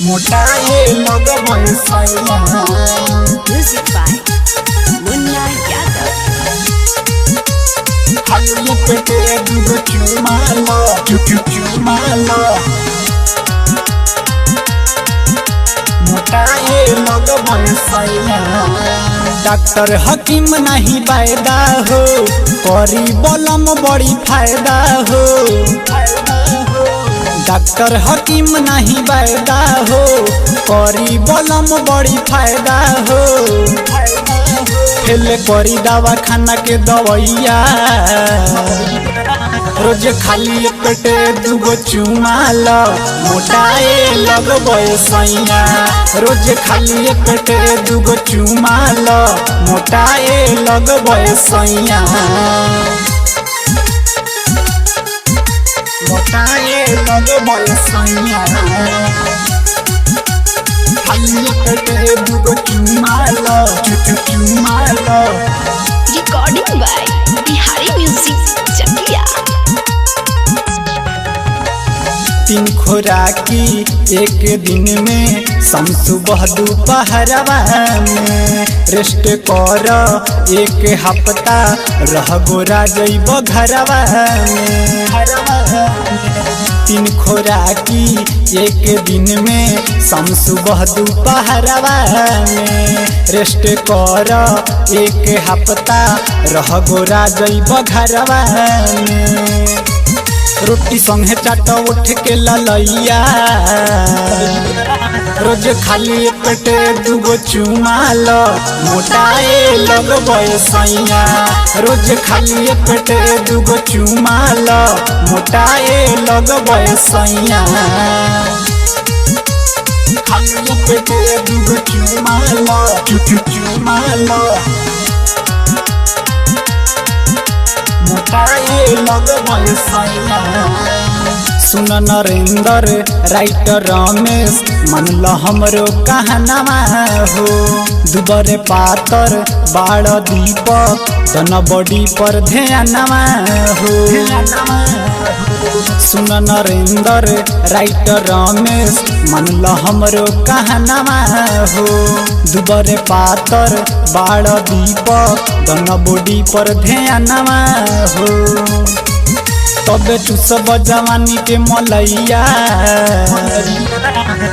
मोटाए लगबै सैया। Music by Munna Yadav. खाली पेटे दूगो चुमा लो, चुमा लो। मोटाए लगबै सैया। डॉक्टर हकीम नहीं वायदा हो, करी बलम बड़ी फायदा हो। डॉक्टर हकीम नहीं वायदा हो, करी बलम बड़ी फायदा हो। फेल करी दवा खाना के दवैया, रोज खाली पेटे दूगो चुमा लो, मोटाए लगबै सैया। रोज खाली पेटे दूगो चुमा लो, मोटाए लगबै सैया। मोटाए लगबै सैया। खाली पेटे दूगो चुमा लो, चुमा लो। Recording by Bihari Music Chakia. तीन खुराकी एक दिन में, शाम सुबह दोपहरवा में। रेस्ट कर एक हफ्ता, रह गोरा जइब घरवा में। तीन खुराकी एक दिन में, शाम सुबह दोपहरवा में। रेस्ट कर एक हफ्ता, रह गोरा जइब घरवा में। रोटी संगे चाट उठ के ललैया, रोज खाली पेटे दूगो चुमा लो, मोटाए लगबै सैया। रोज खाली पेटे दूगो चुमा लो, मोटाए लगबै सैया। खाली पेटे दूगो चुमा लो, चुमा लो। मोटाए लगबै सैया। सुन नरेंद्र राइटर रमेश, मन ल हमरो कहनामा हो। दुबरे पातर बाड़ दीपक, तन बॉडी पर ध्यानमा हो। सुन नरेंद्र राइटर रमेश, मन ल हमरो कहनामा हो। दुबरे पातर बाड़ दीपक, तन बॉडी पर ध्यानमा हो। तबे चुसब जवानी के मलैया,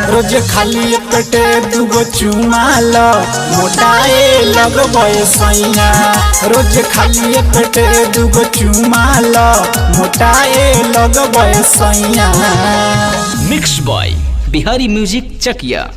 रोज खाली पेटे दूगो चुमा लो, मोटाए लगबै सैया। रोज खाली पेटे दूगो चुमा लो, मोटाए लगबै सैया। मिक्स बॉय बिहारी म्यूजिक चकिया।